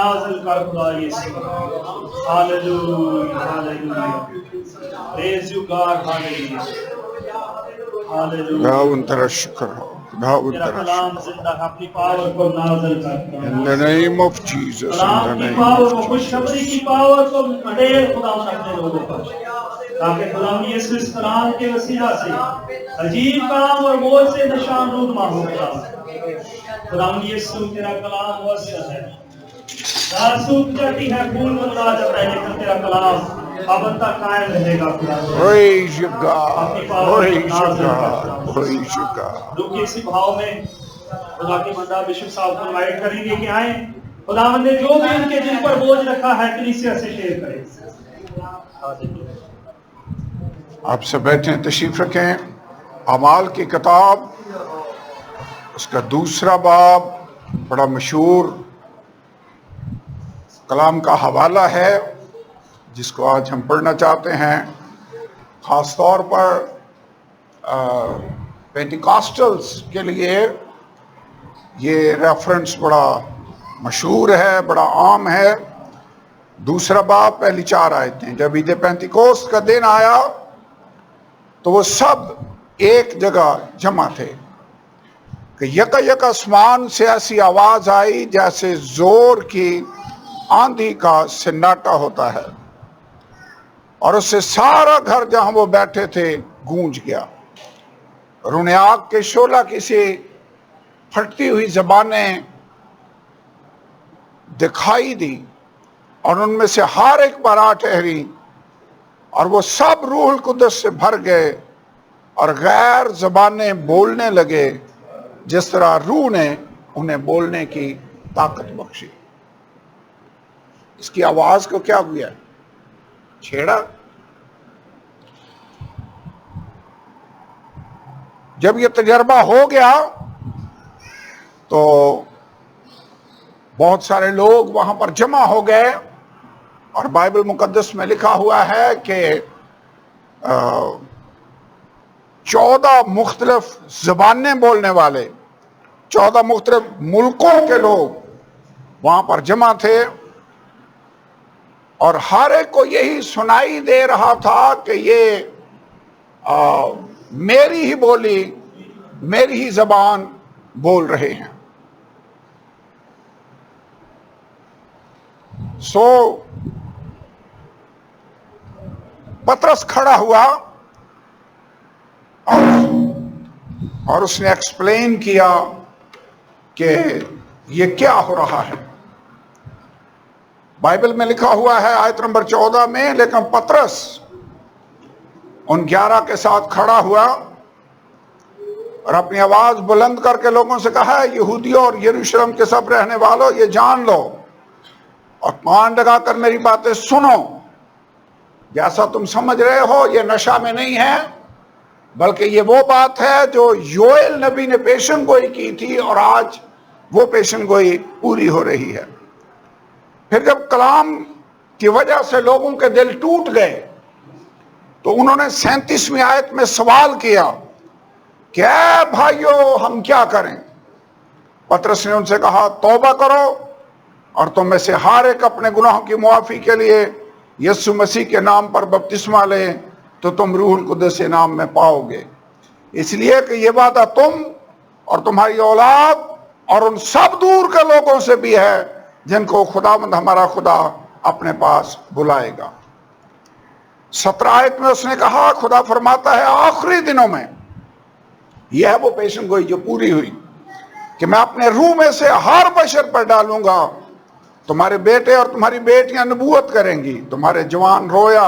نازل کر خدا یسوع. Hallelujah, hallelujah. Praise you God, hallelujah. Hallelujah. خداوند تیرا شکر ہو، خداوند تیرا تیرا کلام شکر زندہ ہے، اپنی پاور کو نازل کرتا ہو. In ہے. the name of Jesus, in کلام the کی name پاور of کو، خوشخبری Jesus. کی پاور کو اڈیل خدا اپنے لوگوں پر، تاکہ خدا یسوع اس کلام کے وسیلہ سے عجیب کام اور بول سے نشان رونما ہو گیا. خدا یسوع تیرا کلام واسع ہے، راسوک چٹی ہے پھول بنا جاتا ہے، لیکن تیرا کلام اب تک قائم رہے گا. خدا Praise you God, اپنی پاور کو praise you نازل God, کرتا praise you God. لوگ اسی بھاؤ میں خدا کی بندہ بشپ صاحب کو انوائٹ کریں گے کہ آئیں، خدا نے جو بھی ان کے دل پر بوجھ رکھا ہے کلیسیا سے شیئر کریں. آپ سے بیٹھیں، تشریف رکھیں. اعمال کی کتاب، اس کا دوسرا باب بڑا مشہور کلام کا حوالہ ہے جس کو آج ہم پڑھنا چاہتے ہیں. خاص طور پر پینٹیکاسٹلز کے لیے یہ ریفرنس بڑا مشہور ہے، بڑا عام ہے. دوسرا باب پہلی 4 آیتیں. جب عید پینتیکوست کا دن آیا تو وہ سب ایک جگہ جمع تھے کہ یکا یک آسمان سے ایسی آواز آئی جیسے زور کی آندھی کا سناٹا ہوتا ہے، اور اس سے سارا گھر جہاں وہ بیٹھے تھے گونج گیا. اور انہیں آگ کے شعلہ کسی پھٹتی ہوئی زبانیں دکھائی دی، اور ان میں سے ہر ایک پر آ ٹھہری، اور وہ سب روح القدس سے بھر گئے اور غیر زبانیں بولنے لگے جس طرح روح نے انہیں بولنے کی طاقت بخشی. اس کی آواز کو کیا ہوا؟ چھیڑا. جب یہ تجربہ ہو گیا تو بہت سارے لوگ وہاں پر جمع ہو گئے، اور بائبل مقدس میں لکھا ہوا ہے کہ 14 مختلف زبانیں بولنے والے 14 مختلف ملکوں کے لوگ وہاں پر جمع تھے، اور ہر ایک کو یہی سنائی دے رہا تھا کہ یہ میری ہی بولی، میری ہی زبان بول رہے ہیں. سو پطرس کھڑا ہوا اور اس نے ایکسپلین کیا کہ یہ کیا ہو رہا ہے. بائبل میں لکھا ہوا ہے آیت نمبر 14 میں، لیکن پطرس ان 11 کے ساتھ کھڑا ہوا اور اپنی آواز بلند کر کے لوگوں سے کہا، یہودیوں اور یروشلم کے سب رہنے والوں، یہ جان لو اور کان لگا کر میری باتیں سنو. جیسا تم سمجھ رہے ہو یہ نشہ میں نہیں ہے، بلکہ یہ وہ بات ہے جو یوئیل نبی نے پیشن گوئی کی تھی، اور آج وہ پیشن گوئی پوری ہو رہی ہے. پھر جب کلام کی وجہ سے لوگوں کے دل ٹوٹ گئے تو انہوں نے 37ویں آیت میں سوال کیا کہ اے بھائیو ہم کیا کریں؟ پطرس نے ان سے کہا، توبہ کرو اور تم میں سے ہر ایک اپنے گناہوں کی معافی کے لیے یسوع مسیح کے نام پر بپتسمہ لے تو تم روح القدس کے نام میں پاؤ گے. اس لیے کہ یہ وعدہ تم اور تمہاری اولاد اور ان سب دور کے لوگوں سے بھی ہے جن کو خداوند ہمارا خدا اپنے پاس بلائے گا. 17 آیت میں اس نے کہا، خدا فرماتا ہے آخری دنوں میں، یہ ہے وہ پیشن گوئی جو پوری ہوئی، کہ میں اپنے روح میں سے ہر بشر پر ڈالوں گا. تمہارے بیٹے اور تمہاری بیٹیاں نبوت کریں گی، تمہارے جوان رویا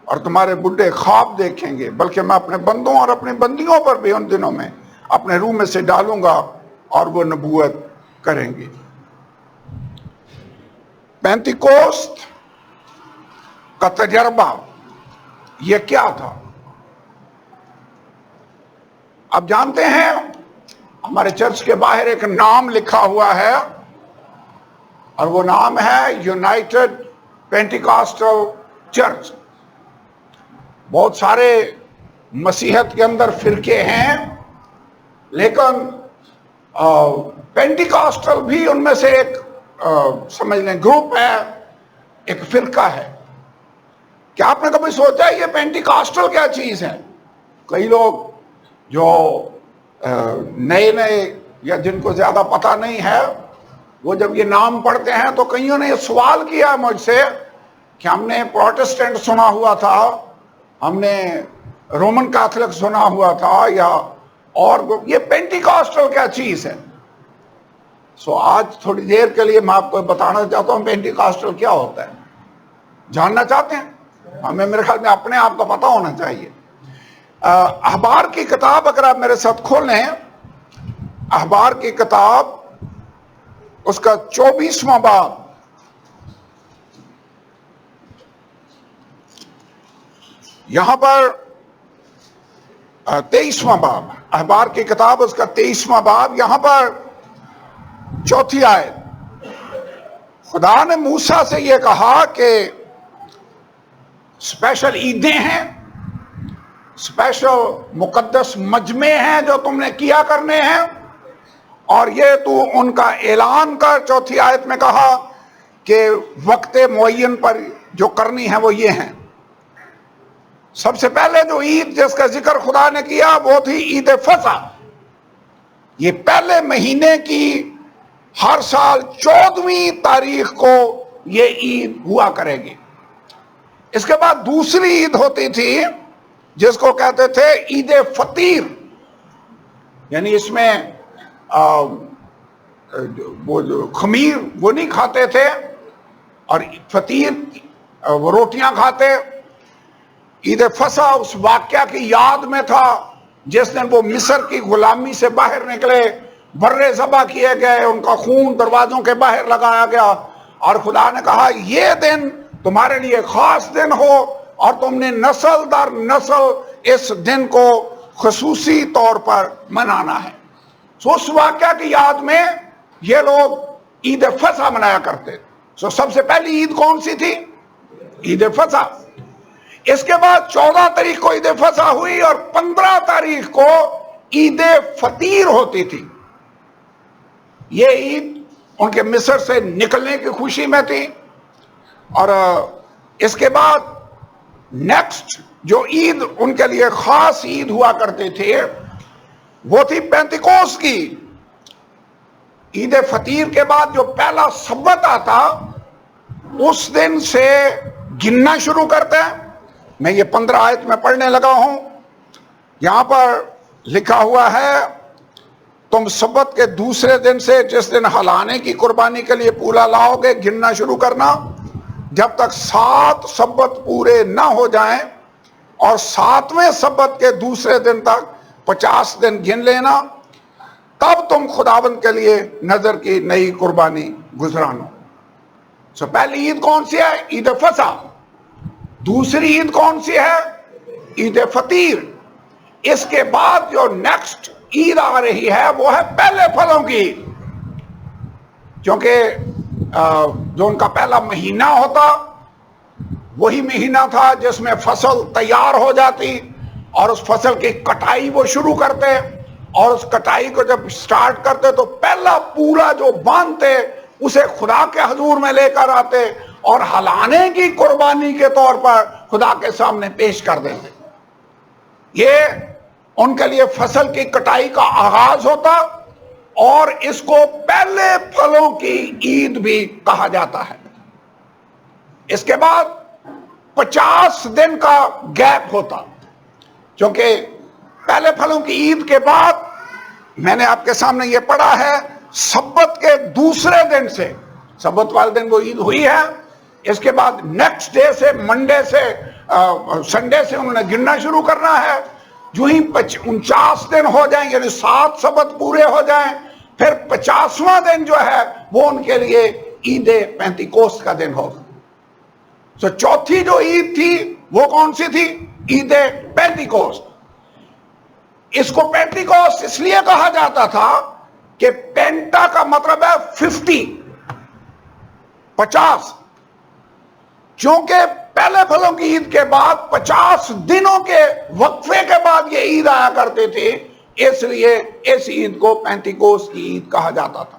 اور تمہارے بڈھے خواب دیکھیں گے. بلکہ میں اپنے بندوں اور اپنی بندیوں پر بھی ان دنوں میں اپنے روح میں سے ڈالوں گا اور وہ نبوت کریں گے. پینتیکوست کا تجربہ یہ کیا تھا؟ اب جانتے ہیں ہمارے چرچ کے باہر ایک نام لکھا ہوا ہے، اور وہ نام ہے یونائٹڈ پینٹیکاسٹل چرچ. بہت سارے مسیحت کے اندر فرقے ہیں، لیکن پینٹیکاسٹل بھی ان میں سے ایک سمجھ لیں گروپ ہے، ایک فرقہ ہے. کیا آپ نے کبھی سوچا یہ پینٹیکاسٹل کیا چیز ہے؟ کئی لوگ جو نئے یا جن کو زیادہ پتہ نہیں ہے، وہ جب یہ نام پڑھتے ہیں تو کئیوں نے یہ سوال کیا مجھ سے کہ ہم نے پروٹسٹنٹ سنا ہوا تھا، ہم نے رومن کیتھولک سنا ہوا تھا، یا اور یہ پینٹیکاسٹل کیا چیز ہے؟ سو آج تھوڑی دیر کے لیے میں آپ کو بتانا چاہتا ہوں پینٹیکاسٹل کیا ہوتا ہے. جاننا چاہتے ہیں؟ ہمیں میرے خیال میں اپنے آپ کا پتہ ہونا چاہیے. اخبار کی کتاب اگر آپ میرے ساتھ کھولیں، اخبار کی کتاب اس کا 24واں باب، یہاں پر 23واں باب، اخبار کی کتاب اس کا 23واں باب، یہاں پر 4 آیت. خدا نے موسیٰ سے یہ کہا کہ اسپیشل عیدیں ہیں، اسپیشل مقدس مجمع ہیں جو تم نے کیا کرنے ہیں، اور یہ تو ان کا اعلان کر. 4 آیت میں کہا کہ وقت معین پر جو کرنی ہے وہ یہ ہیں. سب سے پہلے جو عید جس کا ذکر خدا نے کیا وہ تھی عید فصح. یہ پہلے مہینے کی ہر سال 14ویں تاریخ کو یہ عید ہوا کرے گی. اس کے بعد دوسری عید ہوتی تھی جس کو کہتے تھے عید فطیر، یعنی اس میں وہ جو خمیر وہ نہیں کھاتے تھے، اور فطیر وہ روٹیاں کھاتے. عید فصح اس واقعہ کی یاد میں تھا جس دن وہ مصر کی غلامی سے باہر نکلے، برے ذبح کیے گئے، ان کا خون دروازوں کے باہر لگایا گیا، اور خدا نے کہا یہ دن تمہارے لیے خاص دن ہو، اور تم نے نسل در نسل اس دن کو خصوصی طور پر منانا ہے. سو اس واقعہ کی یاد میں یہ لوگ عید فصح منایا کرتے. سو سب سے پہلی عید کون سی تھی؟ عید فصح. اس کے بعد 14 تاریخ کو عید فصح ہوئی، اور 15 تاریخ کو عید فطیر ہوتی تھی. یہ عید ان کے مصر سے نکلنے کی خوشی میں تھی. اور اس کے بعد نیکسٹ جو عید ان کے لیے خاص عید ہوا کرتے تھے وہ تھی پینتیکوس کی. عید فطیر کے بعد جو پہلا سبت آتا اس دن سے گننا شروع کرتے ہیں. میں یہ 15 آیت میں پڑھنے لگا ہوں. یہاں پر لکھا ہوا ہے تم سبت کے دوسرے دن سے جس دن ہلانے کی قربانی کے لیے پولا لاؤ گے گننا شروع کرنا، جب تک 7 سبت پورے نہ ہو جائیں، اور 7ویں سبت کے دوسرے دن تک 50 دن گن لینا، تب تم خداوند کے لیے نظر کی نئی قربانی گزرانو. سو پہلی عید کون سی ہے؟ عید فصح. دوسری عید کون سی ہے؟ عید فطیر. اس کے بعد جو نیکسٹ عید آ رہی ہے وہ ہے پہلے پھلوں کی عید، کیونکہ جو ان کا پہلا مہینہ ہوتا وہی مہینہ تھا جس میں فصل تیار ہو جاتی، اور اس فصل کی کٹائی وہ شروع کرتے، اور اس کٹائی کو جب سٹارٹ کرتے تو پہلا پورا جو باندھتے اسے خدا کے حضور میں لے کر آتے، اور ہلانے کی قربانی کے طور پر خدا کے سامنے پیش کر دیتے. یہ ان کے لیے فصل کی کٹائی کا آغاز ہوتا، اور اس کو پہلے پھلوں کی عید بھی کہا جاتا ہے. اس کے بعد 50 دن کا گیپ ہوتا، کیونکہ پہلے پھلوں کی عید کے بعد میں نے آپ کے سامنے یہ پڑھا ہے سبت کے دوسرے دن سے، سبت والے دن وہ عید ہوئی ہے، اس کے بعد نیکسٹ ڈے سے منڈے سے سنڈے سے انہوں نے گننا شروع کرنا ہے. جو ہی 49 دن ہو جائیں، یعنی 7 سبت پورے ہو جائیں، پھر 50واں دن جو ہے وہ ان کے لیے عید پینتیکوست کا دن ہوگا. تو چوتھی جو عید تھی وہ کون سی تھی؟ عید پینتیکوست. اس کو پینتیکوست اس لیے کہا جاتا تھا کہ پینٹا کا مطلب ہے 50، چونکہ پہلے پھلوں کی عید کے بعد 50 دنوں کے وقفے کے بعد یہ عید آیا کرتے تھے، اس لیے اس عید کو پینتیکوست کی عید کہا جاتا تھا.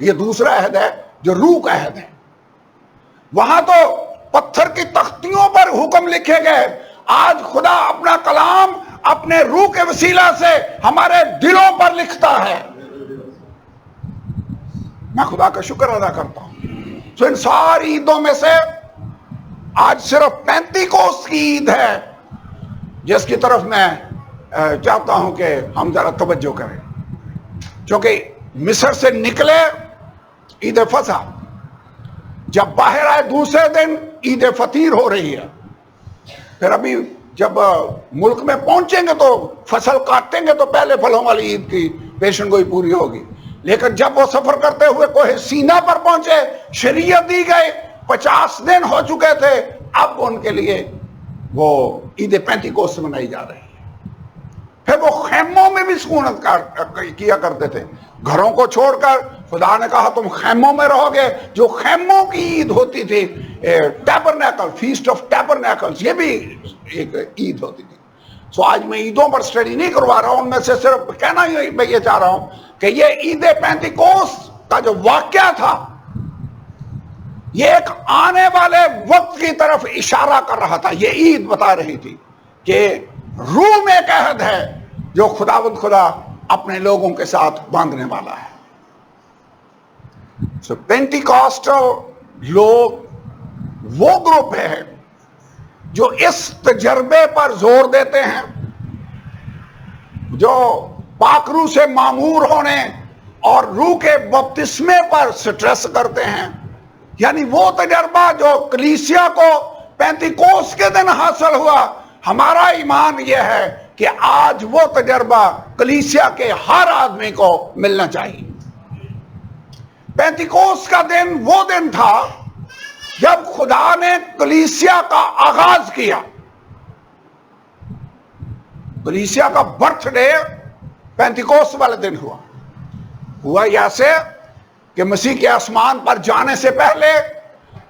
یہ دوسرا عہد ہے جو روح کا عہد ہے. وہاں تو پتھر کی تختیوں پر حکم لکھے گئے. آج خدا اپنا کلام اپنے روح کے وسیلہ سے ہمارے دلوں پر لکھتا ہے. میں خدا کا شکر ادا کرتا ہوں. تو ان ساری عیدوں میں سے آج صرف پینتیکوست کی عید ہے جس کی طرف میں چاہتا ہوں کہ ہم ذرا توجہ کریں. چونکہ مصر سے نکلے عید فصح، جب باہر آئے دوسرے دن عید فطیر ہو رہی ہے. پھر ابھی جب ملک میں پہنچیں گے تو فصل کاٹیں گے تو پہلے پھلوں والی عید کی پیشن گوئی پوری ہوگی. لیکن جب وہ سفر کرتے ہوئے کوہ سینا پر پہنچے، شریعت دی گئی، 50 دن ہو چکے تھے، اب ان کے لیے وہ عید پینتیکوست منائی جا رہی ہے. پھر وہ خیموں میں بھی سکونت کیا کرتے تھے. گھروں کو چھوڑ کر خدا نے کہا تم خیموں میں رہو گے. جو خیموں کی عید ہوتی تھی، ٹیبرنیکل، فیسٹ آف ٹیبرنیکلز، یہ بھی ایک عید ہوتی تھی. سو آج میں عیدوں پر سٹڈی نہیں کروا رہا ہوں، ان میں سے صرف کہنا ہی میں یہ چاہ رہا ہوں کہ یہ عید پینتیکوست کا جو واقعہ تھا، یہ ایک آنے والے وقت کی طرف اشارہ کر رہا تھا. یہ عید بتا رہی تھی کہ روح میں ایک عہد ہے جو خداوند خدا اپنے لوگوں کے ساتھ باندھنے والا ہے. سو پینٹیکاسٹل لوگ وہ گروپ ہے جو اس تجربے پر زور دیتے ہیں، جو پاک روح سے معمور ہونے اور روح کے بپتسمے پر سٹریس کرتے ہیں. یعنی وہ تجربہ جو کلیسیا کو پینتیکوست کے دن حاصل ہوا. ہمارا ایمان یہ ہے کہ آج وہ تجربہ کلیسیا کے ہر آدمی کو ملنا چاہیے. پینتیکوست کا دن وہ دن تھا جب خدا نے کلیسیا کا آغاز کیا. کلیسیا کا برتھ ڈے پینتیکوست والے دن ہوا ایسے کہ مسیح کے آسمان پر جانے سے پہلے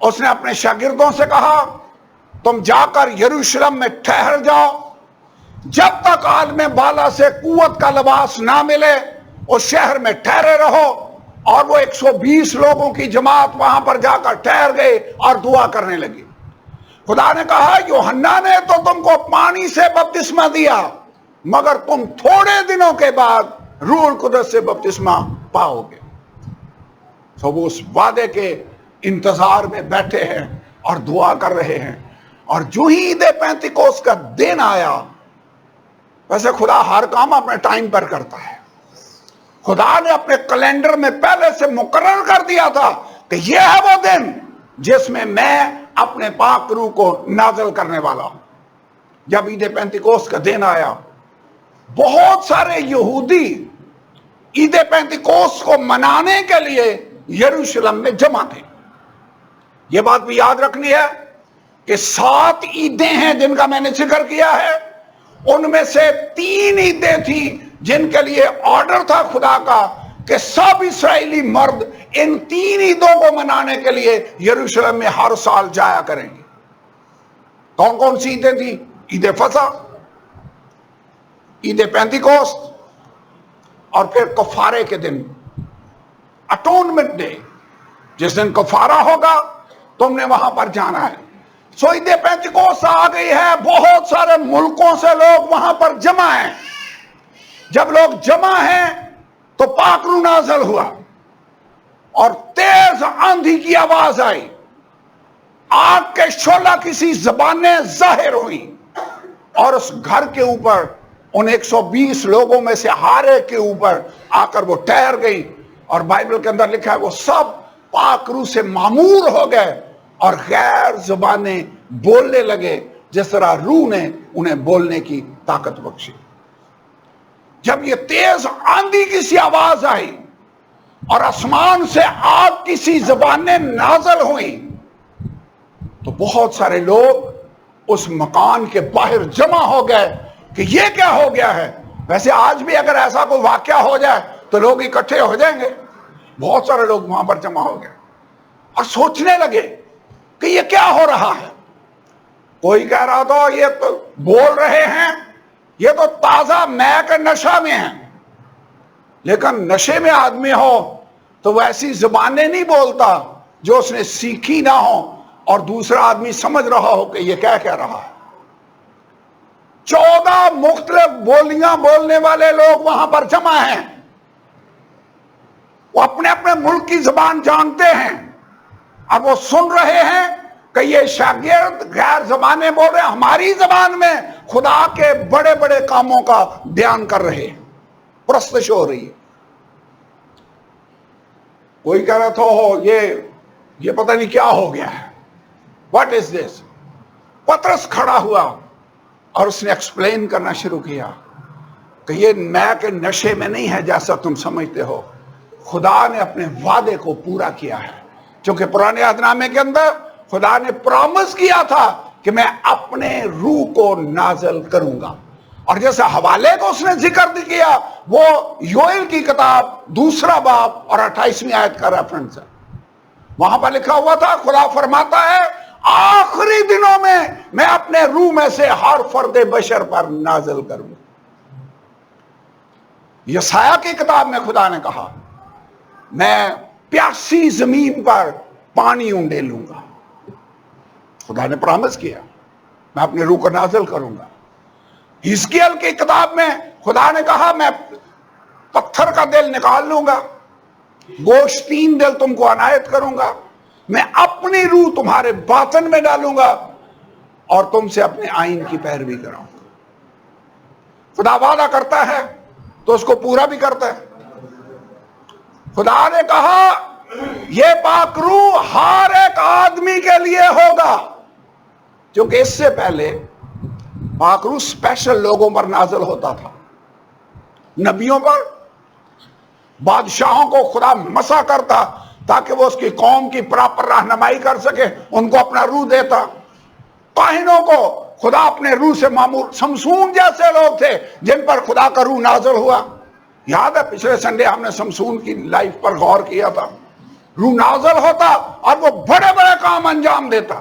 اس نے اپنے شاگردوں سے کہا تم جا کر یروشلم میں ٹھہر جاؤ جب تک عالم بالا سے قوت کا لباس نہ ملے. اس شہر میں ٹھہرے رہو. اور وہ 120 لوگوں کی جماعت وہاں پر جا کر ٹھہر گئے اور دعا کرنے لگی. خدا نے کہا یوحنا نے تو تم کو پانی سے بپتسمہ دیا، مگر تم تھوڑے دنوں کے بعد روح القدس سے بپتسمہ پاؤ گے. تو وہ اس وعدے کے انتظار میں بیٹھے ہیں اور دعا کر رہے ہیں. اور جو ہی عید پینتیکوست کا دن آیا، ویسے خدا ہر کام اپنے ٹائم پر کرتا ہے. خدا نے اپنے کیلنڈر میں پہلے سے مقرر کر دیا تھا کہ یہ ہے وہ دن جس میں اپنے پاک روح کو نازل کرنے والا ہوں. جب عید پینتیکوست کا دن آیا، بہت سارے یہودی عید پینتیکوست کو منانے کے لیے یروشلم میں جمع تھے. یہ بات بھی یاد رکھنی ہے کہ 7 عیدیں ہیں جن کا میں نے ذکر کیا ہے. ان میں سے 3 عیدیں تھیں جن کے لیے آرڈر تھا خدا کا کہ سب اسرائیلی مرد ان 3 عیدوں کو منانے کے لیے یروشلم میں ہر سال جایا کریں گے. کون کون سی عیدیں تھیں؟ عید فصح، عید پینتیکوست، اور پھر کفارے کے دن، اٹونمنٹ ڈے، جس دن کفارہ ہوگا تم نے وہاں پر جانا ہے. سو عید پینتیکوست آ گئی ہے. بہت سارے ملکوں سے لوگ وہاں پر جمع ہیں. جب لوگ جمع ہیں تو پاک روح نازل ہوا اور تیز آندھی کی آواز آئی. آگ کے شعلہ کسی زبانیں ظاہر ہوئی اور اس گھر کے اوپر ان 120 لوگوں میں سے ہر ایک کے اوپر آ کر وہ ٹھہر گئی. اور بائبل کے اندر لکھا ہے وہ سب پاک روح سے معمور ہو گئے اور غیر زبانیں بولنے لگے جس طرح روح نے انہیں بولنے کی طاقت بخشی. جب یہ تیز آندھی کی سی آواز آئی اور آسمان سے آگ کی سی زبانیں نازل ہوئیں تو بہت سارے لوگ اس مکان کے باہر جمع ہو گئے کہ یہ کیا ہو گیا ہے. ویسے آج بھی اگر ایسا کوئی واقعہ ہو جائے تو لوگ اکٹھے ہو جائیں گے. بہت سارے لوگ وہاں پر جمع ہو گئے اور سوچنے لگے کہ یہ کیا ہو رہا ہے. کوئی کہہ رہا تھا یہ تو بول رہے ہیں یہ تو تازہ مے کے نشہ میں ہیں. لیکن نشے میں آدمی ہو تو وہ ایسی زبانیں نہیں بولتا جو اس نے سیکھی نہ ہو اور دوسرا آدمی سمجھ رہا ہو کہ یہ کیا کہہ رہا ہے۔ 14 مختلف بولیاں بولنے والے لوگ وہاں پر جمع ہیں، وہ اپنے اپنے ملک کی زبان جانتے ہیں، اب وہ سن رہے ہیں کہ یہ شاگرد غیر زبانیں بول رہے ہیں، ہماری زبان میں خدا کے بڑے بڑے کاموں کا بیان کر رہے ہیں، پرستش ہو رہی ہے۔ کوئی کہہ رہا تھا یہ پتہ نہیں کیا ہو گیا ہے، واٹ از دس؟ پطرس کھڑا ہوا اور اس نے ایکسپلین کرنا شروع کیا کہ یہ میں کے نشے میں نہیں ہے جیسا تم سمجھتے ہو، خدا نے اپنے وعدے کو پورا کیا ہے، کیونکہ پرانے عہد نامے کے اندر خدا نے پرامس کیا تھا کہ میں اپنے روح کو نازل کروں گا، اور جیسے حوالے کو اس نے ذکر کیا وہ یوئیل کی کتاب 2 باب اور 28ویں آیت کا ریفرنس ہے۔ وہاں پر لکھا ہوا تھا، خدا فرماتا ہے آخری دنوں میں میں اپنے روح میں سے ہر فرد بشر پر نازل کروں گا۔ یسایہ کی کتاب میں خدا نے کہا میں پیاسی زمین پر پانی اونڈیلوں گا، خدا نے پرامس کیا میں اپنے روح کو نازل کروں گا۔ حزقیل کی کتاب میں خدا نے کہا میں پتھر کا دل نکال لوں گا، گوشتین دل تم کو عنایت کروں گا، میں اپنی روح تمہارے باطن میں ڈالوں گا اور تم سے اپنے آئین کی پیروی کراؤں گا۔ خدا وعدہ کرتا ہے تو اس کو پورا بھی کرتا ہے۔ خدا نے کہا یہ پاک روح ہر ایک آدمی کے لیے ہوگا، کیونکہ اس سے پہلے پاک روح اسپیشل لوگوں پر نازل ہوتا تھا، نبیوں پر، بادشاہوں کو خدا مسا کرتا تاکہ وہ اس کی قوم کی پراپر رہنمائی کر سکے، ان کو اپنا روح دیتا۔ کاہنوں کو خدا اپنے روح سے معمور، سمسون جیسے لوگ تھے جن پر خدا کا روح نازل ہوا۔ یاد ہے پچھلے سنڈے ہم نے سمسون کی لائف پر غور کیا تھا، روح نازل ہوتا اور وہ بڑے بڑے کام انجام دیتا۔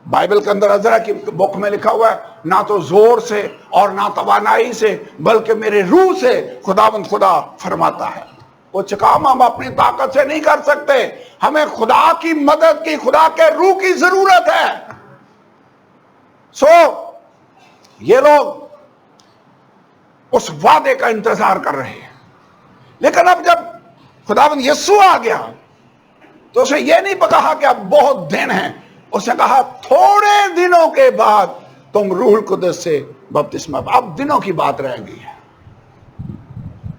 بائبل کے اندر عزرا کی بک میں لکھا ہوا ہے نہ تو زور سے اور نہ توانائی سے بلکہ میرے روح سے خداوند خدا فرماتا ہے۔ کچھ کام ہم اپنی طاقت سے نہیں کر سکتے، ہمیں خدا کی مدد کی، خدا کے روح کی ضرورت ہے۔ یہ لوگ اس وعدے کا انتظار کر رہے ہیں، لیکن اب جب خداوند یسوع آ گیا تو اسے یہ نہیں کہا کہ اب بہت دن ہیں، اس نے کہا تھوڑے دنوں کے بعد تم روح القدس سے بپتسمہ۔ اب دنوں کی بات رہ گئی ہے۔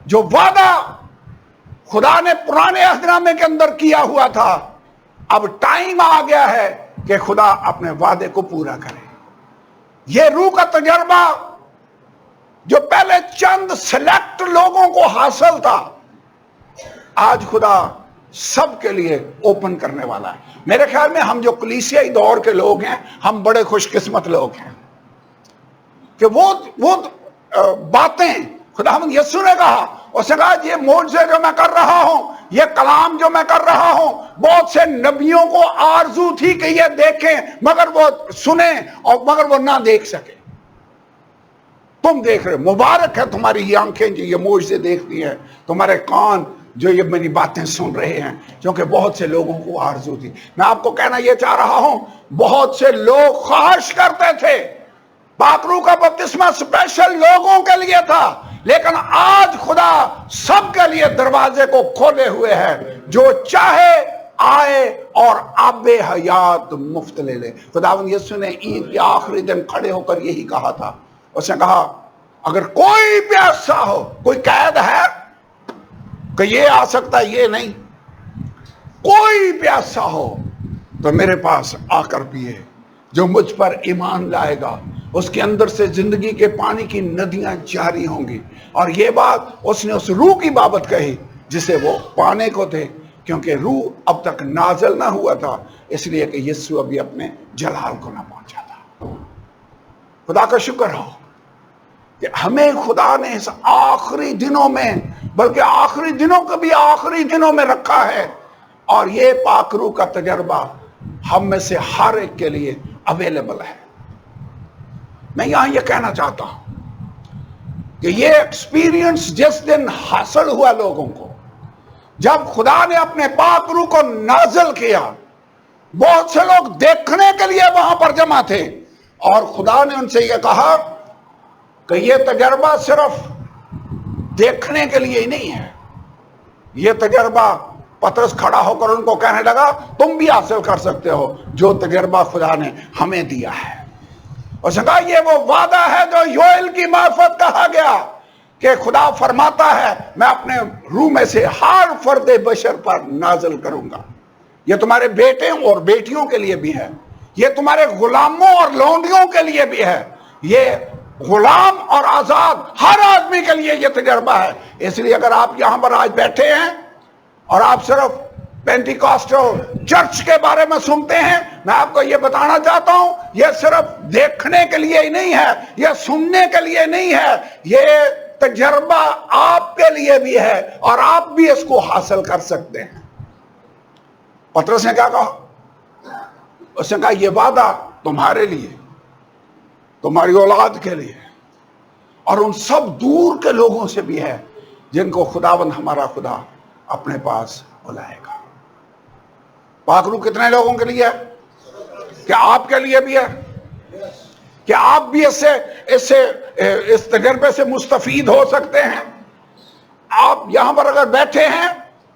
جو وعدہ خدا نے پرانے عہد نامے کے اندر کیا ہوا تھا، اب ٹائم آ گیا ہے کہ خدا اپنے وعدے کو پورا کرے۔ یہ روح کا تجربہ جو پہلے چند سلیکٹ لوگوں کو حاصل تھا، آج خدا سب کے لیے اوپن کرنے والا ہے۔ میرے خیال میں ہم جو کلیسیائی دور کے لوگ ہیں، ہم بڑے خوش قسمت لوگ ہیں کہ وہ باتیں خداوند یسوع نے کہا، اس نے کہا یہ معجزے جو میں کر رہا ہوں، یہ کلام جو میں کر رہا ہوں، بہت سے نبیوں کو آرزو تھی کہ یہ دیکھیں مگر وہ سنیں اور مگر وہ نہ دیکھ سکے۔ تم دیکھ رہے، مبارک ہے تمہاری یہ آنکھیں جو یہ معجزے دیکھتی ہیں، تمہارے کان جو یہ میری باتیں سن رہے ہیں، کیونکہ بہت سے لوگوں کو آرزو تھی۔ میں آپ کو کہنا یہ چاہ رہا ہوں، بہت سے لوگ خواہش کرتے تھے، پاک روح کا بپتسمہ اسپیشل لوگوں کے لیے تھا، لیکن آج خدا سب کے لیے دروازے کو کھولے ہوئے ہے، جو چاہے آئے اور آب حیات مفت لے لے۔ خداوند یسوع نے عید کے آخری دن کھڑے ہو کر یہی کہا تھا، اس نے کہا اگر کوئی پیاسا ہو، کوئی قید ہے کہ یہ آ سکتا ہے، یہ نہیں، کوئی پیاسا ہو تو میرے پاس آ کر پیے، جو مجھ پر ایمان لائے گا اس کے اندر سے زندگی کے پانی کی ندیاں جاری ہوں گی۔ اور یہ بات اس نے اس روح کی بابت کہی جسے وہ پانے کو تھے، کیونکہ روح اب تک نازل نہ ہوا تھا، اس لیے کہ یسوع ابھی اپنے جلال کو نہ پہنچا تھا۔ خدا کا شکر ہو کہ ہمیں خدا نے اس آخری دنوں میں، بلکہ آخری دنوں کو بھی آخری دنوں میں رکھا ہے، اور یہ پاک روح کا تجربہ ہم میں سے ہر ایک کے لیے اویلیبل ہے۔ میں یہاں یہ کہنا چاہتا ہوں، کہ یہ ایکسپیرینس جس دن حاصل ہوا لوگوں کو، جب خدا نے اپنے پاک روح کو نازل کیا، بہت سے لوگ دیکھنے کے لیے وہاں پر جمع تھے، اور خدا نے ان سے یہ کہا کہ یہ تجربہ صرف دیکھنے کے لیے ہی نہیں ہے، یہ تجربہ، پطرس کھڑا ہو کر ان کو کہنے لگا تم بھی حاصل کر سکتے ہو جو تجربہ خدا نے ہمیں دیا ہے۔ اور کہا یہ وہ وعدہ ہے جو یوئیل کی معرفت کہا گیا کہ خدا فرماتا ہے میں اپنے روح میں سے ہر فرد بشر پر نازل کروں گا۔ یہ تمہارے بیٹے اور بیٹیوں کے لیے بھی ہے، یہ تمہارے غلاموں اور لونڈیوں کے لیے بھی ہے، یہ غلام اور آزاد ہر آدمی کے لیے یہ تجربہ ہے۔ اس لیے اگر آپ یہاں پر آج بیٹھے ہیں اور آپ صرف پینٹیکاسٹل چرچ کے بارے میں سنتے ہیں، میں آپ کو یہ بتانا چاہتا ہوں یہ صرف دیکھنے کے لیے ہی نہیں ہے، یہ سننے کے لیے نہیں ہے، یہ تجربہ آپ کے لیے بھی ہے اور آپ بھی اس کو حاصل کر سکتے ہیں۔ پطرس نے کیا کہا؟ اس نے کہا یہ وعدہ تمہارے لیے، تمہاری اولاد کے لیے، اور ان سب دور کے لوگوں سے بھی ہے جن کو خداوند ہمارا خدا اپنے پاس بلائے گا۔ پاک روح کتنے لوگوں کے لیے ہے؟ کیا آپ کے لیے بھی ہے؟ کیا آپ بھی اس تجربے سے مستفید ہو سکتے ہیں؟ آپ یہاں پر اگر بیٹھے ہیں،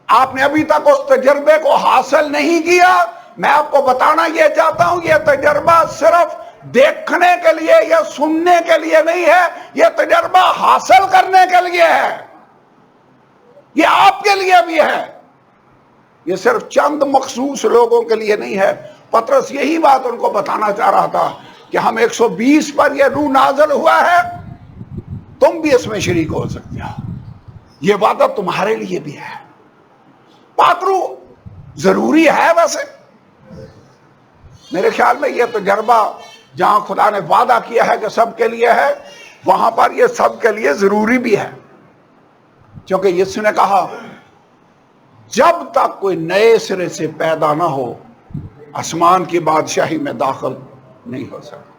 آپ نے ابھی تک اس تجربے کو حاصل نہیں کیا، میں آپ کو بتانا یہ چاہتا ہوں یہ تجربہ صرف دیکھنے کے لیے یا سننے کے لیے نہیں ہے، یہ تجربہ حاصل کرنے کے لیے ہے، یہ آپ کے لیے بھی ہے، یہ صرف چند مخصوص لوگوں کے لیے نہیں ہے۔ پطرس یہی بات ان کو بتانا چاہ رہا تھا کہ ہم 120 پر یہ روح نازل ہوا ہے، تم بھی اس میں شریک ہو سکتے ہو، یہ وعدہ تمہارے لیے بھی ہے۔ پاک روح ضروری ہے ویسے میرے خیال میں، یہ تجربہ جہاں خدا نے وعدہ کیا ہے کہ سب کے لیے ہے، وہاں پر یہ سب کے لیے ضروری بھی ہے، کیونکہ یسوع نے کہا جب تک کوئی نئے سرے سے پیدا نہ ہو آسمان کی بادشاہی میں داخل نہیں ہو سکتا۔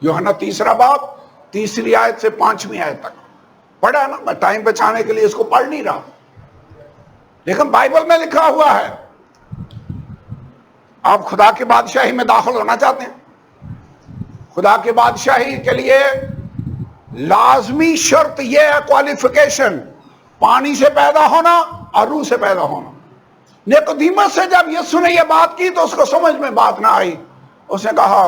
یوحنا 3 باب 3 آیت سے 5 آیت تک پڑھا نا، میں ٹائم بچانے کے لیے اس کو پڑھ نہیں رہا، لیکن بائبل میں لکھا ہوا ہے۔ آپ خدا کی بادشاہی میں داخل ہونا چاہتے ہیں؟ خدا کی بادشاہی کے لیے لازمی شرط یہ ہے، کوالیفیکیشن، پانی سے پیدا ہونا اور روح سے پیدا ہونا۔ نیقودیمس سے جب یسوع نے یہ بات کی تو اس کو سمجھ میں بات نہ آئی، اس نے کہا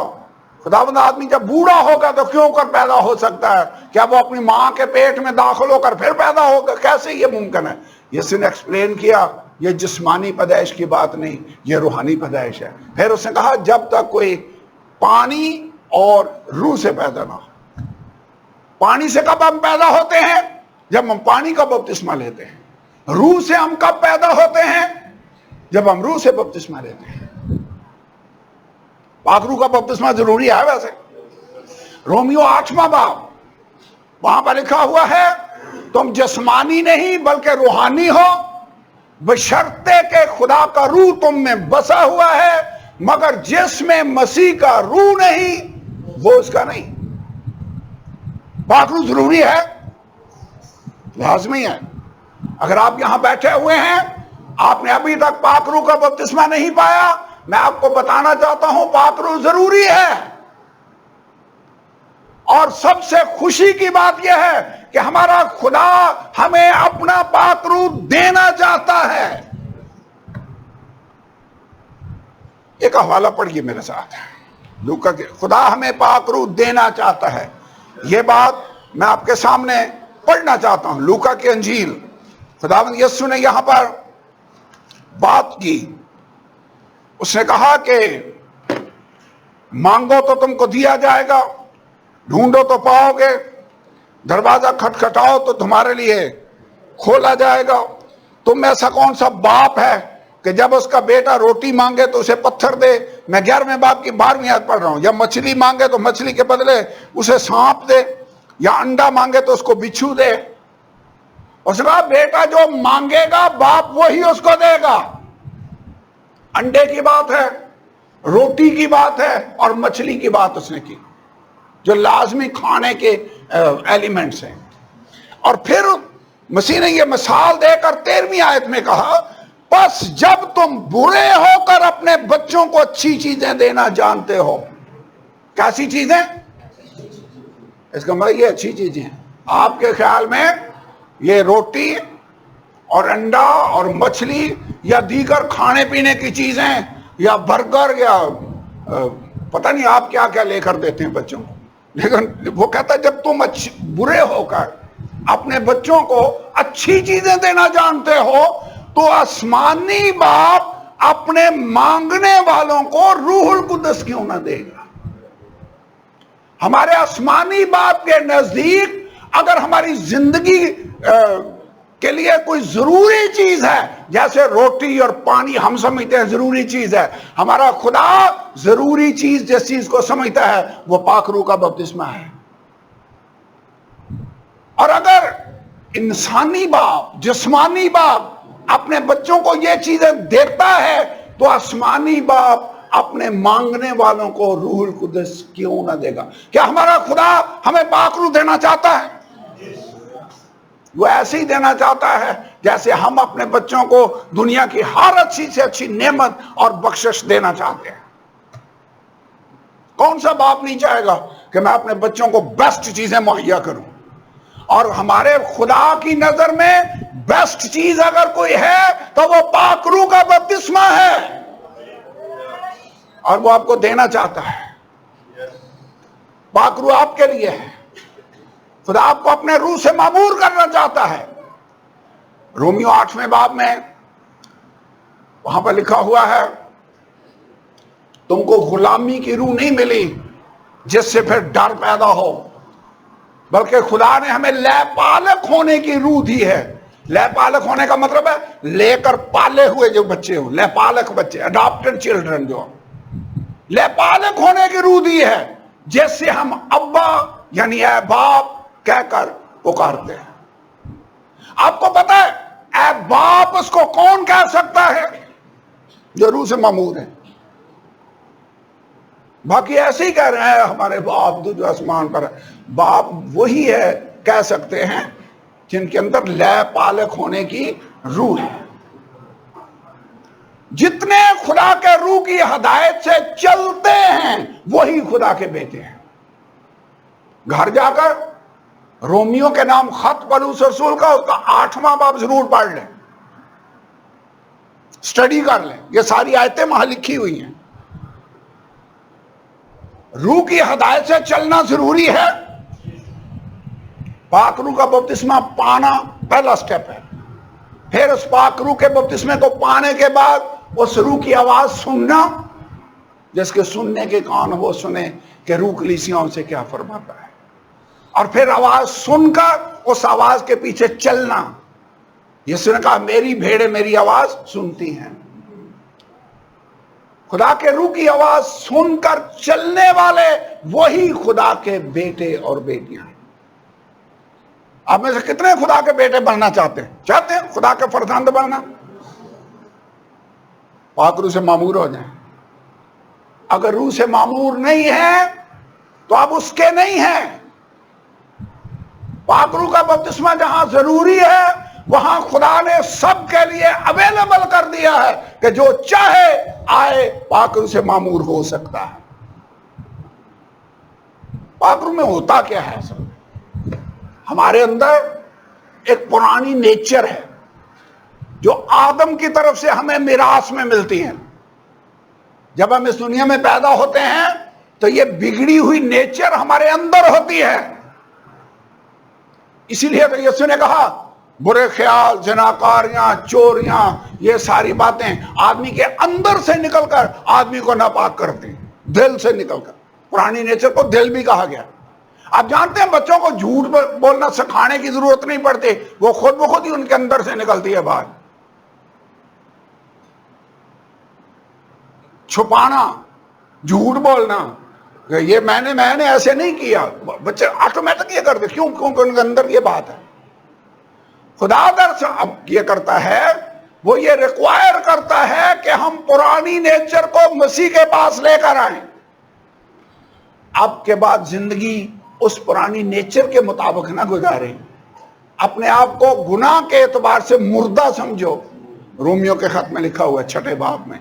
خداوند آدمی جب بوڑھا ہوگا تو کیوں کر پیدا ہو سکتا ہے؟ کیا وہ اپنی ماں کے پیٹ میں داخل ہو کر پھر پیدا ہوگا؟ کیسے یہ ممکن ہے؟ یسوع نے ایکسپلین کیا یہ جسمانی پیدائش کی بات نہیں، یہ روحانی پیدائش ہے۔ پھر اس نے کہا جب تک کوئی پانی اور روح سے پیدا نہ ہو۔ پانی سے کب ہم پیدا ہوتے ہیں؟ جب ہم پانی کا بپتسمہ لیتے ہیں۔ روح سے ہم کب پیدا ہوتے ہیں؟ جب ہم روح سے بپتسمہ لیتے ہیں۔ پاک روح کا بپتسمہ ضروری ہے ویسے۔ رومیو 8 باب وہاں پر لکھا ہوا ہے تم جسمانی نہیں بلکہ روحانی ہو، بشرطے کہ خدا کا روح تم میں بسا ہوا ہے، مگر جس میں مسیح کا روح نہیں وہ اس کا نہیں۔ پاک روح ضروری ہے، لازمی ہے۔ اگر آپ یہاں بیٹھے ہوئے ہیں، آپ نے ابھی تک پاک روح کا بپتسمہ نہیں پایا، میں آپ کو بتانا چاہتا ہوں پاک روح ضروری ہے۔ اور سب سے خوشی کی بات یہ ہے کہ ہمارا خدا ہمیں اپنا پاک روح دینا چاہتا ہے۔ ایک حوالہ پڑھیے میرے ساتھ، لوکا کے، خدا ہمیں پاک روح دینا چاہتا ہے، یہ بات میں آپ کے سامنے پڑھنا چاہتا ہوں۔ لوکا کی انجیل، خداوند یسوع نے یہاں پر بات کی، اس نے کہا کہ مانگو تو تم کو دیا جائے گا، ڈھونڈو تو پاؤ گے، دروازہ کھٹکھٹاؤ تو تمہارے لیے کھولا جائے گا۔ تم ایسا کون سا باپ ہے کہ جب اس کا بیٹا روٹی مانگے تو اسے پتھر دے؟ میں 11ویں باب کی 12ویں آیت پڑھ رہا ہوں۔ یا مچھلی مانگے تو مچھلی کے بدلے اسے سانپ دے، یا انڈا مانگے تو اس کو بچھو دے۔ اس نے کہا بیٹا جو مانگے گا باپ وہی اس کو دے گا۔ انڈے کی بات ہے، روٹی کی بات ہے اور مچھلی کی بات اس نے کی، جو لازمی کھانے کے ایلیمنٹس ہیں۔ اور پھر مسیح نے یہ مثال دے کر 13ویں آیت میں کہا بس جب تم برے ہو کر اپنے بچوں کو اچھی چیزیں دینا جانتے ہو. کیسی چیزیں؟ اس کا مطلب یہ اچھی چیزیں ہیں. آپ کے خیال میں یہ روٹی اور انڈا اور مچھلی یا دیگر کھانے پینے کی چیزیں یا برگر یا پتہ نہیں آپ کیا کیا لے کر دیتے ہیں بچوں کو, لیکن وہ کہتا ہے جب تم برے ہو کر اپنے بچوں کو اچھی چیزیں دینا جانتے ہو تو آسمانی باپ اپنے مانگنے والوں کو روح القدس کیوں نہ دے گا. ہمارے آسمانی باپ کے نزدیک اگر ہماری زندگی کے لیے کوئی ضروری چیز ہے, جیسے روٹی اور پانی ہم سمجھتے ہیں ضروری چیز ہے, ہمارا خدا ضروری چیز جس چیز کو سمجھتا ہے وہ پاک روح کا بپتسمہ ہے. اور اگر انسانی باپ, جسمانی باپ اپنے بچوں کو یہ چیزیں دیتا ہے تو آسمانی باپ اپنے مانگنے والوں کو روح القدس کیوں نہ دے گا. کیا ہمارا خدا ہمیں پاک روح دینا چاہتا ہے؟ وہ ایسے ہی دینا چاہتا ہے جیسے ہم اپنے بچوں کو دنیا کی ہر اچھی سے اچھی نعمت اور بخشش دینا چاہتے ہیں. کون سا باپ نہیں چاہے گا کہ میں اپنے بچوں کو بیسٹ چیزیں مہیا کروں؟ اور ہمارے خدا کی نظر میں بیسٹ چیز اگر کوئی ہے تو وہ پاک روح کا بپتسمہ ہے, اور وہ آپ کو دینا چاہتا ہے. پاک روح آپ کے لیے ہے. خدا آپ کو اپنے روح سے معمور کرنا چاہتا ہے. رومیو 8ویں باب میں وہاں پر لکھا ہوا ہے تم کو غلامی کی روح نہیں ملی جس سے پھر ڈر پیدا ہو, بلکہ خدا نے ہمیں لے پالک ہونے کی روح دی ہے. لے پالک ہونے کا مطلب ہے لے کر پالے ہوئے جو بچے ہوں, لے پالک بچے, اڈاپٹڈ چلڈرن, جو لے پالک ہونے کی روح دی ہے جس سے ہم ابا یعنی اے باپ کہہ کر پکارتے ہیں. آپ کو پتا ہے اے باپ اس کو کون کہہ سکتا ہے؟ جو روح سے معمور ہے. باقی ایسے ہی کہہ رہے ہیں ہمارے باپ جو آسمان پر ہے. باپ وہی ہے کہہ سکتے ہیں جن کے اندر لے پالک ہونے کی روح ہے. جتنے خدا کے روح کی ہدایت سے چلتے ہیں وہی خدا کے بیٹے ہیں. گھر جا کر رومیو کے نام خط پولس رسول کا اس کا 8واں باب ضرور پڑھ لیں, اسٹڈی کر لیں. یہ ساری آیتیں وہاں لکھی ہوئی ہیں. روح کی ہدایت سے چلنا ضروری ہے. پاک روح کا بپتسمہ پانا پہلا سٹیپ ہے. پھر اس پاک روح کے بپتسمے کو پانے کے بعد اس روح کی آواز سننا, جس کے سننے کے کان وہ سنے کہ روح کلیسیوں سے کیا فرماتا ہے. اور پھر آواز سن کر اس آواز کے پیچھے چلنا. یسوع نے کہا میری بھیڑیں میری آواز سنتی ہیں. خدا کے روح کی آواز سن کر چلنے والے وہی خدا کے بیٹے اور بیٹیاں ہیں. آپ میں سے کتنے خدا کے بیٹے بننا چاہتے ہیں خدا کے فرزند بننا؟ پاک روح سے معمور ہو جائیں. اگر روح سے معمور نہیں ہے تو آپ اس کے نہیں ہیں. پاک روح کا بپتسمہ جہاں ضروری ہے وہاں خدا نے سب کے لیے اویلیبل کر دیا ہے کہ جو چاہے آئے پاک روح سے معمور ہو سکتا ہے. پاک روح میں ہوتا کیا ہے؟ ہمارے اندر ایک پرانی نیچر ہے جو آدم کی طرف سے ہمیں میراث میں ملتی ہے. جب ہم اس دنیا میں پیدا ہوتے ہیں تو یہ بگڑی ہوئی نیچر ہمارے اندر ہوتی ہے. اسی لیے تو یسوع نے کہا برے خیال, زناکاریاں, چوریاں, یہ ساری باتیں آدمی کے اندر سے نکل کر آدمی کو ناپاک کرتے ہیں, دل سے نکل کر. پرانی نیچر کو دل بھی کہا گیا. آپ جانتے ہیں بچوں کو جھوٹ بولنا سکھانے کی ضرورت نہیں پڑتی, وہ خود بخود ہی ان کے اندر سے نکلتی ہے باہر. چھپانا, جھوٹ بولنا, یہ میں نے ایسے نہیں کیا, بچے آٹومیٹک یہ کرتے. کیوں؟ کیونکہ ان کے اندر یہ بات ہے. خدا درس اب یہ کرتا ہے, وہ یہ ریکوائر کرتا ہے کہ ہم پرانی نیچر کو مسیح کے پاس لے کر آئیں. اب کے بعد زندگی اس پرانی نیچر کے مطابق نہ گزاریں. اپنے آپ کو گناہ کے اعتبار سے مردہ سمجھو، رومیو کے خط میں لکھا ہوا ہے 6 باب میں،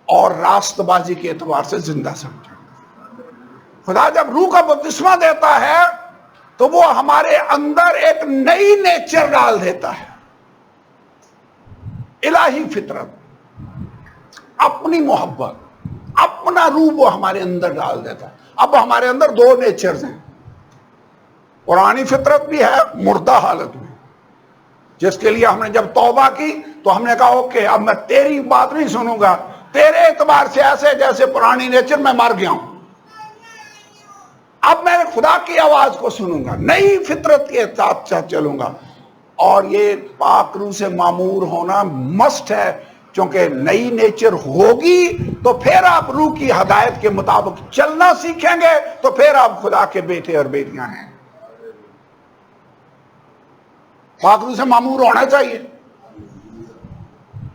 اور راست بازی کے اعتبار سے زندہ سمجھو۔ خدا جب روح کا بپتسمہ دیتا ہے تو وہ ہمارے اندر ایک نئی نیچر ڈال دیتا ہے، الہی فطرت، اپنی محبت، اپنا روح وہ ہمارے اندر ڈال دیتا ہے۔ اب ہمارے اندر 2 نیچرز ہیں، پرانی فطرت بھی ہے مردہ حالت میں، جس کے لیے ہم نے جب توبہ کی تو ہم نے کہا اوکے اب میں تیری بات نہیں سنوں گا، تیرے اعتبار سے ایسے جیسے پرانی نیچر میں مر گیا ہوں، اب میں خدا کی آواز کو سنوں گا، نئی فطرت کے ساتھ چلوں گا۔ اور یہ پاک روح سے معمور ہونا مسٹ ہے، چونکہ نئی نیچر ہوگی تو پھر آپ روح کی ہدایت کے مطابق چلنا سیکھیں گے، تو پھر آپ خدا کے بیٹے اور بیٹیاں ہیں۔ پاک روح سے معمور ہونا چاہیے،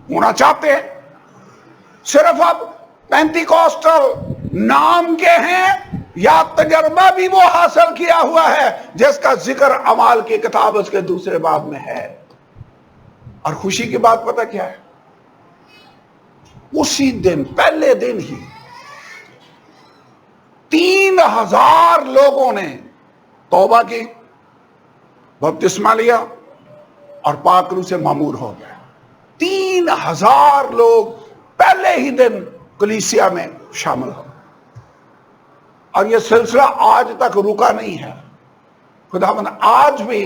ہونا چاہتے ہیں، صرف اب پینتیکوسٹل نام کے ہیں یا تجربہ بھی وہ حاصل کیا ہوا ہے جس کا ذکر اعمال کی کتاب اس کے 2 باب میں ہے۔ اور خوشی کی بات پتہ کیا ہے؟ اسی دن، پہلے دن ہی 3000 لوگوں نے توبہ کی، بپتسمہ لیا اور پاک روح سے معمور ہو گئے۔ 3000 لوگ پہلے ہی دن کلیسیا میں شامل ہو، اور یہ سلسلہ آج تک رکا نہیں ہے۔ خداوند آج بھی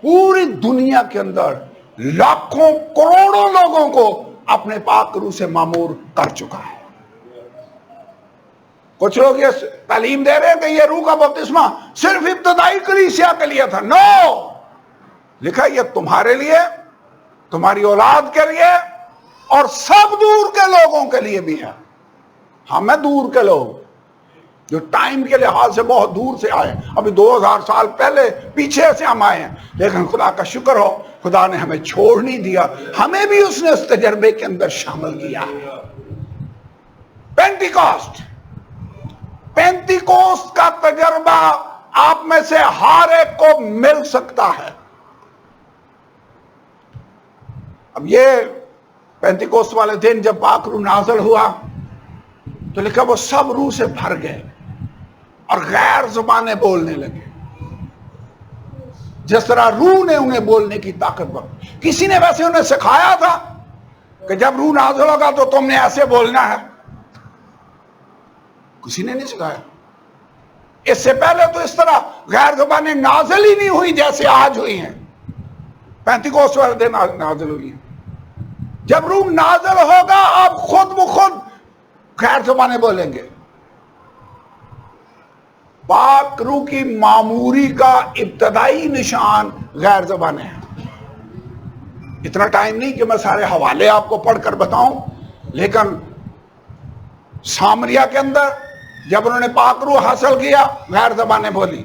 پوری دنیا کے اندر لاکھوں کروڑوں لوگوں کو اپنے پاک روح سے معمور کر چکا ہے۔ کچھ لوگ یہ تعلیم دے رہے ہیں کہ یہ روح کا بپتسمہ صرف ابتدائی کلیسیا کے لیے تھا۔ نو، لکھا یہ تمہارے لیے، تمہاری اولاد کے لیے، اور سب دور کے لوگوں کے لیے بھی ہے۔ ہمیں دور کے لوگ جو ٹائم کے لحاظ سے بہت دور سے آئے، ابھی 2000 سال پہلے پیچھے سے ہم آئے ہیں، لیکن خدا کا شکر ہو خدا نے ہمیں چھوڑ نہیں دیا، ہمیں بھی اس نے اس تجربے کے اندر شامل کیا ہے۔ پینتیکوسٹ کا تجربہ آپ میں سے ہر ایک کو مل سکتا ہے۔ اب یہ پینتیکوسٹ والے دن جب پاک روح نازل ہوا تو لکھا وہ سب روح سے بھر گئے اور غیر زبانیں بولنے لگے، جس طرح روح نے انہیں بولنے کی طاقت بخشی۔ کسی نے ویسے انہیں سکھایا تھا کہ جب روح نازل ہوگا تو تم نے ایسے بولنا ہے؟ کسی نے نہیں سکھایا۔ اس سے پہلے تو اس طرح غیر زبانیں نازل ہی نہیں ہوئی جیسے آج ہوئی ہیں، پینتیکوسٹ والے دن نازل ہوئی ہیں۔ جب روح نازل ہوگا آپ خود بخود غیر زبانیں بولیں گے۔ پاک روح کی معموری کا ابتدائی نشان غیر زبانیں ہیں۔ اتنا ٹائم نہیں کہ میں سارے حوالے آپ کو پڑھ کر بتاؤں، لیکن سامریا کے اندر جب انہوں نے پاک روح حاصل کیا غیر زبانیں بولی۔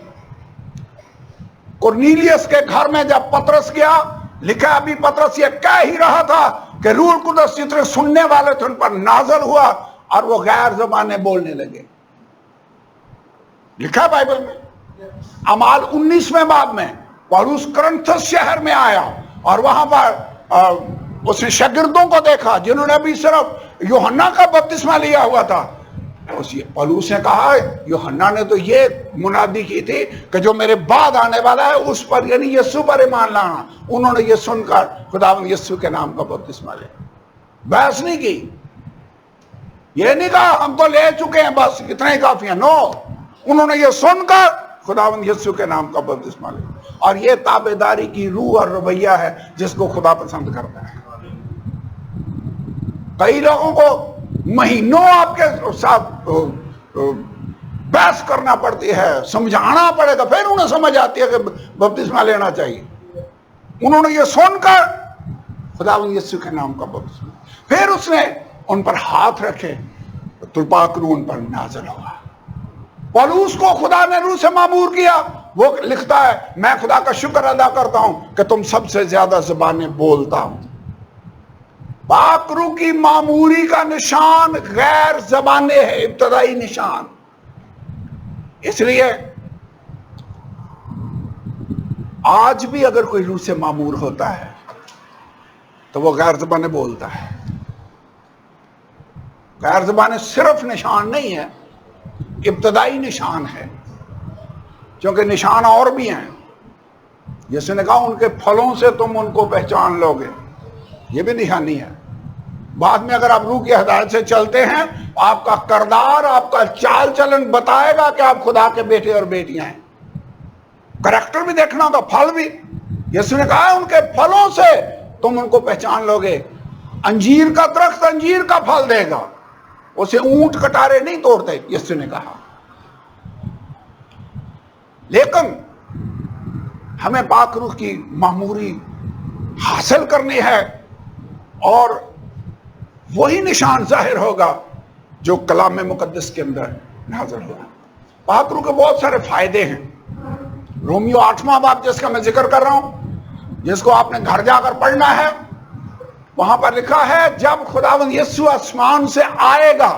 کرنیلیس کے گھر میں جب پطرس گیا، لکھا ابھی پطرس یہ کہہ ہی رہا تھا کہ روح القدس جتنے سننے والے تھے ان پر نازل ہوا اور وہ غیر زبانیں بولنے لگے۔ لکھا بائبل میں۔ اعمال 19ویں باب میں پولس کرنتھس شہر میں آیا اور وہاں پر اس نے شاگردوں کو دیکھا جنہوں نے ابھی صرف یوحنا کا بپتسمہ لیا ہوا تھا۔ پولس نے کہا یوحنا نے تو یہ منادی کی تھی کہ جو میرے بعد آنے والا ہے اس پر یعنی یسوع پر ایمان لانا۔ انہوں نے یہ سن کر خداوند یسوع کے نام کا بپتسمہ لیا۔ بحث نہیں کی، یہ نہیں کہا ہم تو لے چکے ہیں بس اتنا ہی کافی ہے، نو، انہوں نے یہ سن کر خداوند یسوع کے نام کا بپتسمہ لیا۔ اور یہ تابعداری کی روح اور رویہ ہے جس کو خدا پسند کرتا ہے۔ کئی لوگوں کو مہینوں آپ کے ساتھ بحث کرنا پڑتی ہے، سمجھانا پڑے گا، پھر انہیں سمجھ آتی ہے کہ بپتسمہ لینا چاہیے۔ انہوں نے یہ سن کر خداوند یسوع کے نام کا بپتسمہ، پھر اس نے ان پر ہاتھ رکھے تو پاک روح ان پر نازل ہوا۔ پولس کو خدا نے روح سے معمور کیا، وہ لکھتا ہے میں خدا کا شکر ادا کرتا ہوں کہ تم سب سے زیادہ زبانیں بولتا ہوں۔ پاک روح کی معموری کا نشان غیر زبانیں ہے، ابتدائی نشان۔ اس لیے آج بھی اگر کوئی روح سے معمور ہوتا ہے تو وہ غیر زبانیں بولتا ہے. غیر زبانیں صرف نشان نہیں ہے، ابتدائی نشان ہے، کیونکہ نشان اور بھی ہیں. یسوع نے کہا ان کے پھلوں سے تم ان کو پہچان لو گے، یہ بھی نشانی ہے. بعد میں اگر آپ روح کی ہدایت سے چلتے ہیں، آپ کا کردار، آپ کا چال چلن بتائے گا کہ آپ خدا کے بیٹے اور بیٹیاں ہیں. کریکٹر بھی دیکھنا ہوگا، پھل بھی. یسوع نے کہا ان کے پھلوں سے تم ان کو پہچان لو گے. انجیر کا درخت انجیر کا پھل دے گا، اسے اونٹ کٹارے نہیں توڑتے، یسوع نے کہا. لیکن ہمیں پاک روح کی معموری حاصل کرنی ہے، اور وہی نشان ظاہر ہوگا جو کلام مقدس کے اندر نازل ہوا. پاک روح کے بہت سارے فائدے ہیں. رومیو 8واں باب جس کا میں ذکر کر رہا ہوں، جس کو آپ نے گھر جا کر پڑھنا ہے، وہاں پر لکھا ہے جب خداوند یسوع آسمان سے آئے گا.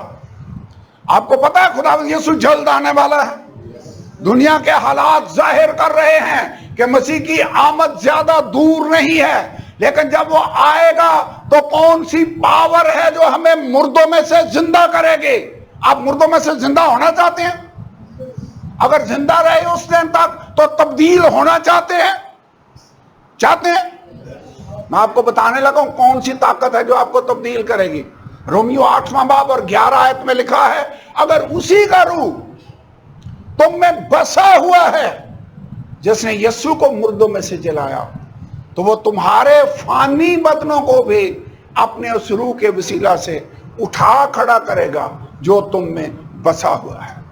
آپ کو پتا ہے خداوند یسوع جلد آنے والا ہے. دنیا کے حالات ظاہر کر رہے ہیں کہ مسیح کی آمد زیادہ دور نہیں ہے، لیکن جب وہ آئے گا تو کون سی پاور ہے جو ہمیں مردوں میں سے زندہ کرے گی؟ آپ مردوں میں سے زندہ ہونا چاہتے ہیں؟ اگر زندہ رہے اس دن تک تو تبدیل ہونا چاہتے ہیں؟ میں آپ کو بتانے لگا ہوں کون سی طاقت ہے جو آپ کو تبدیل کرے گی. رومیو 8واں باب اور 11 آیت میں لکھا ہے اگر اسی کا روح تم میں بسا ہوا ہے جس نے یسوع کو مردوں میں سے جلایا، تو وہ تمہارے فانی بدنوں کو بھی اپنے اس روح کے وسیلہ سے اٹھا کھڑا کرے گا جو تم میں بسا ہوا ہے.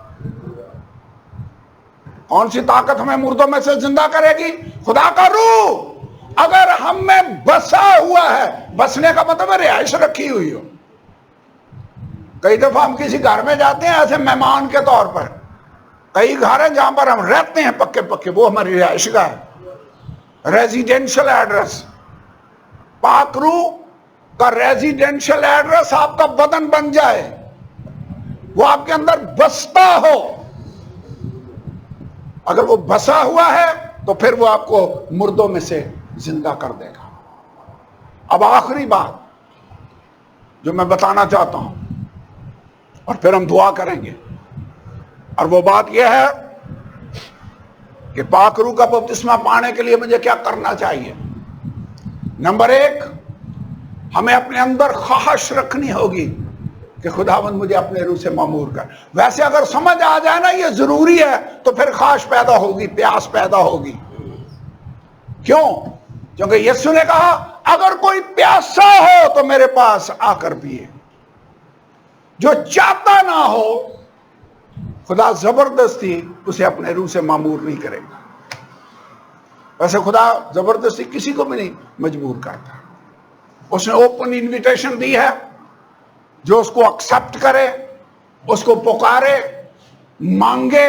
کون سی طاقت ہمیں مردوں میں سے زندہ کرے گی؟ خدا کا روح. اگر ہم میں بسا ہوا ہے، بسنے کا مطلب ہے رہائش رکھی ہوئی ہو. کئی دفعہ ہم کسی گھر میں جاتے ہیں ایسے مہمان کے طور پر. کئی گھر ہیں جہاں پر ہم رہتے ہیں پکے پکے، وہ ہماری رہائش گاہ ہے، ریزیڈینشل ایڈریس. پاک روح کا ریزیڈینشل ایڈریس آپ کا بدن بن جائے، وہ آپ کے اندر بستا ہو. اگر وہ بسا ہوا ہے تو پھر وہ آپ کو مردوں میں سے زندہ کر دے گا. اب آخری بات جو میں بتانا چاہتا ہوں، اور پھر ہم دعا کریں گے، اور وہ بات یہ ہے کہ پاک روح کا بپتسمہ پانے کے لیے مجھے کیا کرنا چاہیے. نمبر 1، ہمیں اپنے اندر خواہش رکھنی ہوگی کہ خداوند مجھے اپنے روح سے معمور کر. ویسے اگر سمجھ آ جائے نا یہ ضروری ہے تو پھر خواہش پیدا ہوگی، پیاس پیدا ہوگی. کیوں؟ کیونکہ یسوع نے کہا اگر کوئی پیاسا ہو تو میرے پاس آ کر پیے. جو چاہتا نہ ہو خدا زبردستی اسے اپنے روح سے معمور نہیں کرے گا. ویسے خدا زبردستی کسی کو بھی نہیں مجبور کرتا. اس نے اوپن انویٹیشن دی ہے، جو اس کو ایکسپٹ کرے، اس کو پکارے، مانگے،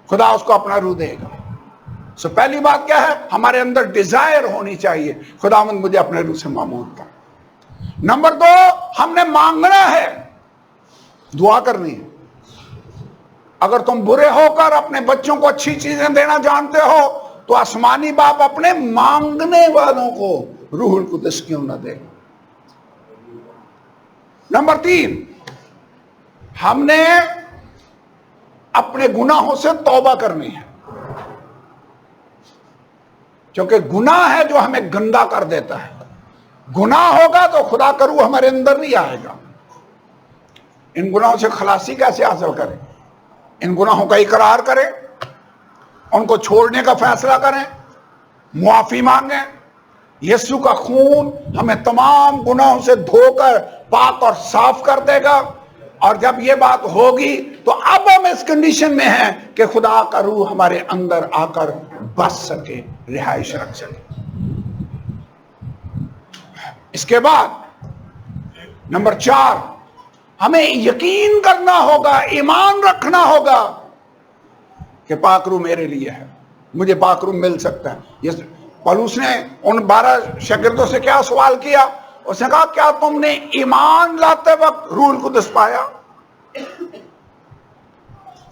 خدا اس کو اپنا روح دے گا. سو پہلی بات کیا ہے؟ ہمارے اندر ڈیزائر ہونی چاہیے خداوند مجھے اپنے روح سے معمور کر. نمبر 2، ہم نے مانگنا ہے، دعا کرنی ہے. اگر تم برے ہو کر اپنے بچوں کو اچھی چیزیں دینا جانتے ہو تو آسمانی باپ اپنے مانگنے والوں کو روح القدس کیوں نہ دے گا. نمبر 3، ہم نے اپنے گناہوں سے توبہ کرنی ہے، کیونکہ گناہ ہے جو ہمیں گندا کر دیتا ہے. گناہ ہوگا تو خدا کا روح ہمارے اندر نہیں آئے گا. ان گناہوں سے خلاصی کیسے حاصل کریں؟ ان گناہوں کا اقرار کریں، ان کو چھوڑنے کا فیصلہ کریں، معافی مانگیں. یسوع کا خون ہمیں تمام گناہوں سے دھو کر پاک اور صاف کر دے گا. اور جب یہ بات ہوگی تو اب ہم اس کنڈیشن میں ہیں کہ خدا کا روح ہمارے اندر آ کر بس سکے، رہائش رکھ سکے. اس کے بعد نمبر 4، ہمیں یقین کرنا ہوگا، ایمان رکھنا ہوگا کہ پاک روح میرے لیے ہے، مجھے پاک روح مل سکتا ہے. پولس نے ان 12 شاگردوں سے کیا سوال کیا؟ اس نے کہا کیا تم نے ایمان لاتے وقت روح القدس پایا؟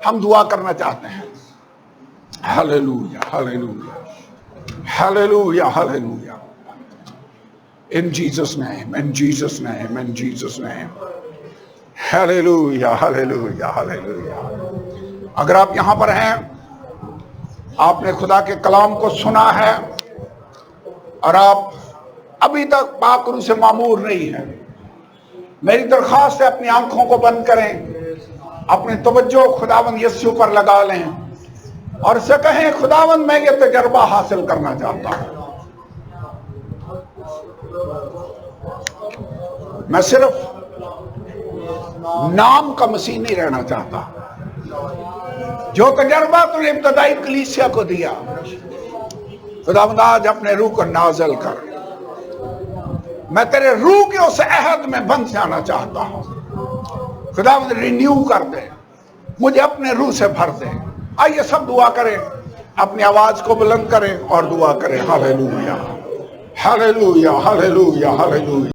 ہم دعا کرنا چاہتے ہیں. Hallelujah hallelujah hallelujah hallelujah. In Jesus' name, in Jesus' name, in Jesus' name. Hallelujah, hallelujah, hallelujah. اگر آپ یہاں پر ہیں، آپ نے خدا کے کلام کو سنا ہے اور آپ ابھی تک پاک روح سے معمور نہیں ہیں، میری درخواست ہے اپنی آنکھوں کو بند کریں، اپنی توجہ خداوند یسوع پر لگا لیں اور اسے کہیں خداوند میں یہ تجربہ حاصل کرنا چاہتا ہوں. میں صرف نام کا مسیح نہیں رہنا چاہتا. جو تجربہ تو نے ابتدائی کلیسیا کو دیا، خداوند آج اپنے روح کو نازل کر. میں تیرے روح کے اس عہد میں بند جانا چاہتا ہوں. خداوند رینیو کر دے، مجھے اپنے روح سے بھر دے. آئیے سب دعا کریں، اپنی آواز کو بلند کریں اور دعا کریں. Hallelujah hallelujah hallelujah hallelujah.